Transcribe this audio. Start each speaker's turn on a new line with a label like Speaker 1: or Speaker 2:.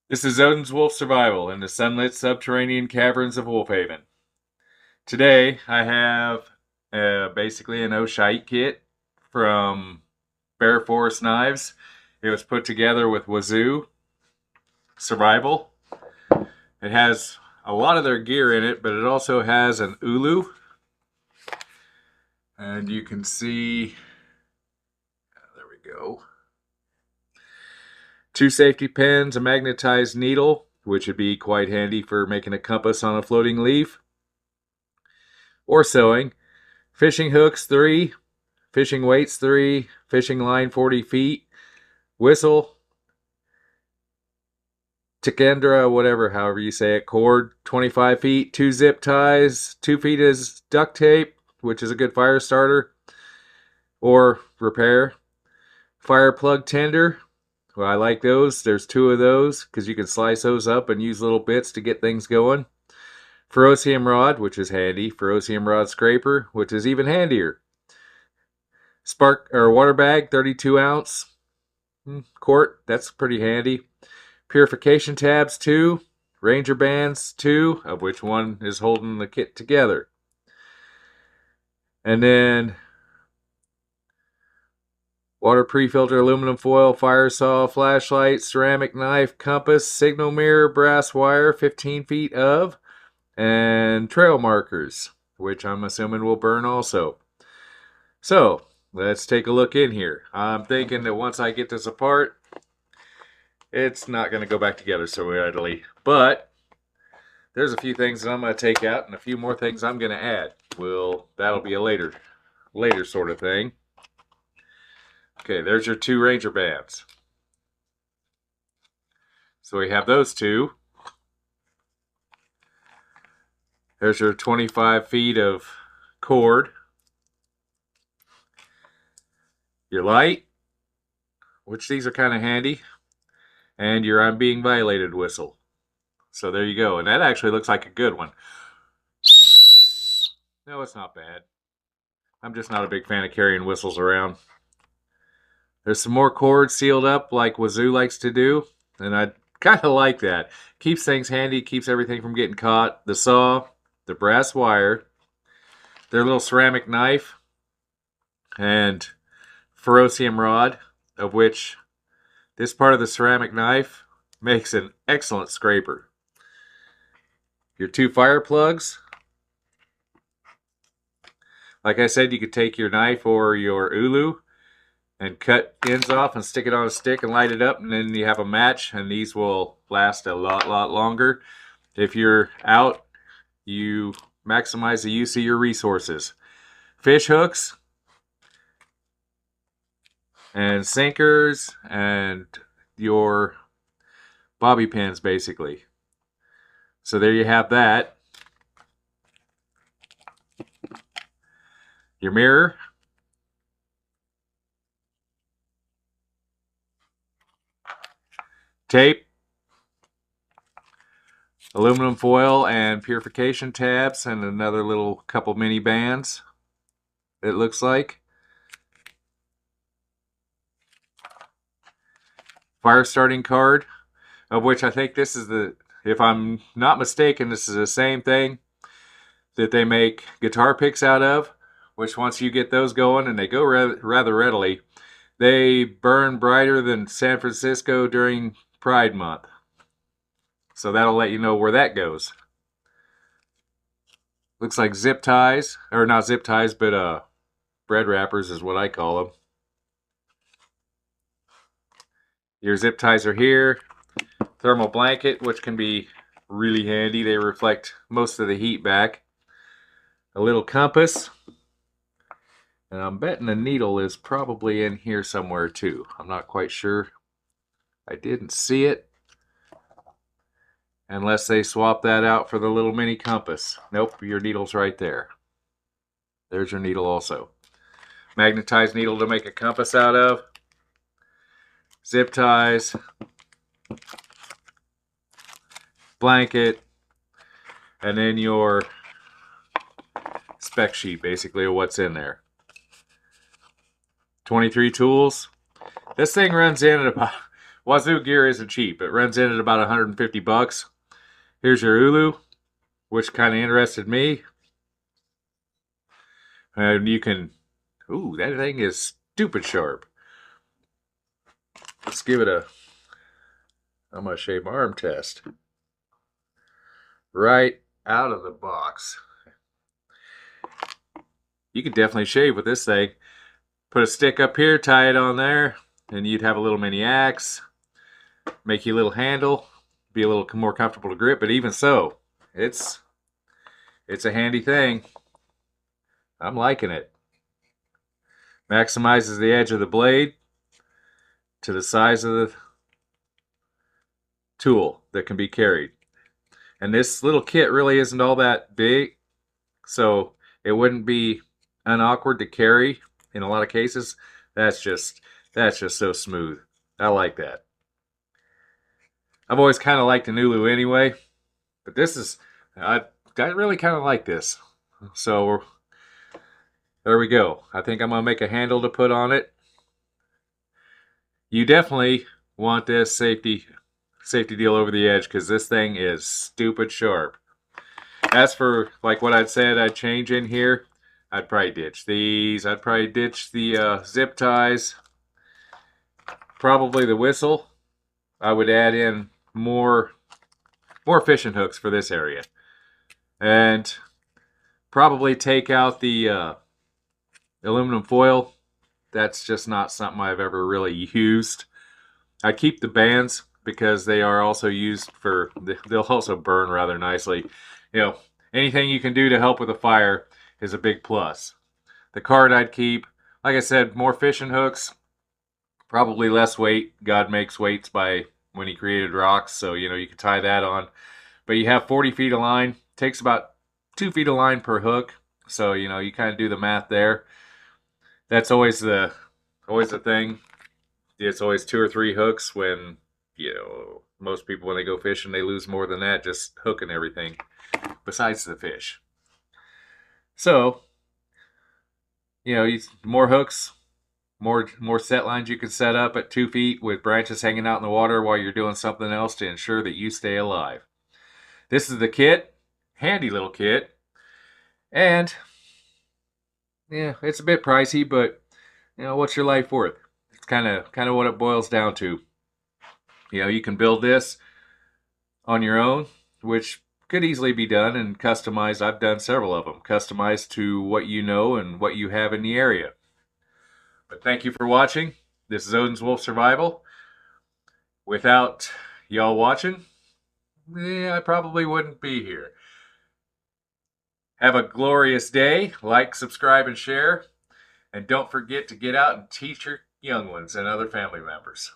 Speaker 1: This is Odin's Wolf Survival in the sunlit subterranean caverns of Wolfhaven. Today I have basically an Oshite kit from Bear Forest Knives. It was put together with Wazoo Survival. It has a lot of their gear in it, but it also has an Ulu. And you can see, there we go, 2 safety pins, a magnetized needle, which would be quite handy for making a compass on a floating leaf or sewing. Fishing hooks 3, fishing weights 3, fishing line 40 feet, whistle, tikendra, whatever, however you say it, cord 25 feet, 2 zip ties, 2 feet is duct tape, which is a good fire starter or repair. Fire plug tender, well, I like those. There's 2 of those because you can slice those up and use little bits to get things going. Ferrocium rod, which is handy. Ferrocium rod scraper, which is even handier. Spark or water bag, 32 ounce quart. That's pretty handy. Purification tabs 2. Ranger bands 2, of which one is holding the kit together. And then water pre-filter, aluminum foil, fire saw, flashlight, ceramic knife, compass, signal mirror, brass wire, 15 feet of, and trail markers, which I'm assuming will burn also. So let's take a look in here. I'm thinking that once I get this apart, it's not going to go back together so readily. But there's a few things that I'm going to take out and a few more things I'm going to add. That'll be a later sort of thing. Okay, there's your 2 Ranger bands. So we have those 2. There's your 25 feet of cord. Your light, which these are kind of handy, and your I'm being violated whistle. So there you go. And that actually looks like a good one. No, it's not bad. I'm just not a big fan of carrying whistles around. There's some more cords sealed up like Wazoo likes to do, and I kind of like that. Keeps things handy, keeps everything from getting caught. The saw, the brass wire, their little ceramic knife, and ferrocium rod, of which this part of the ceramic knife makes an excellent scraper. Your 2 fire plugs. Like I said, you could take your knife or your Ulu and cut ends off and stick it on a stick and light it up, and then you have a match, and these will last a lot longer. If you're out, you maximize the use of your resources. Fish hooks and sinkers and your bobby pins, basically. So there you have that. Your mirror. Tape. Aluminum foil and purification tabs and another little couple mini bands, it looks like. Fire starting card, of which I think this is if I'm not mistaken, this is the same thing that they make guitar picks out of, which once you get those going, and they go rather readily, they burn brighter than San Francisco during Pride Month. So that'll let you know where that goes. Looks like zip ties, or not zip ties, but bread wrappers is what I call them. Your zip ties are here. Thermal blanket, which can be really handy. They reflect most of the heat back. A little compass. And I'm betting a needle is probably in here somewhere too. I'm not quite sure. I didn't see it. Unless they swap that out for the little mini compass. Nope, your needle's right there. There's your needle also. Magnetized needle to make a compass out of. Zip ties. Blanket. And then your spec sheet, basically, of what's in there. 23 tools. This thing runs in at about, Wazoo gear isn't cheap. It runs in at about 150 bucks. Here's your Ulu, which kind of interested me. And you can, ooh, that thing is stupid sharp. Let's give it a, I'm going to shave my arm test. Right out of the box. You can definitely shave with this thing. Put a stick up here, tie it on there, and you'd have a little mini axe. Make you a little handle, be a little more comfortable to grip, but even so, it's a handy thing. I'm liking it. Maximizes the edge of the blade to the size of the tool that can be carried. And this little kit really isn't all that big, so it wouldn't be unawkward to carry in a lot of cases. That's just so smooth. I like that. I've always kind of liked an Ulu anyway, but this is, I really kind of like this. So there we go. I think I'm going to make a handle to put on it. You definitely want this safety deal over the edge, because this thing is stupid sharp. As for like what I'd said I'd change in here, I'd probably ditch these. I'd probably ditch the zip ties. Probably the whistle. I would add in more fishing hooks for this area. And probably take out the aluminum foil. That's just not something I've ever really used. I keep the bands because they are also used for, they'll also burn rather nicely. You know, anything you can do to help with a fire is a big plus. The card I'd keep, like I said, more fishing hooks, probably less weight. God makes weights by when he created rocks, so you know you can tie that on. But you have 40 feet of line. Takes about 2 feet of line per hook, so you know you kind of do the math there. That's always the thing. It's always 2 or 3 hooks when, you know, most people when they go fishing they lose more than that just hooking everything besides the fish. So, you know, more hooks, more set lines you can set up at 2 feet with branches hanging out in the water while you're doing something else to ensure that you stay alive. This is the kit. Handy little kit. And yeah, it's a bit pricey, but you know, what's your life worth? It's kind of what it boils down to. You know, you can build this on your own, which could easily be done and customized. I've done several of them, customized to what you know and what you have in the area. But thank you for watching. This is Odin's Wolf Survival. Without y'all watching, I probably wouldn't be here. Have a glorious day. Like, subscribe, and share. And don't forget to get out and teach your young ones and other family members.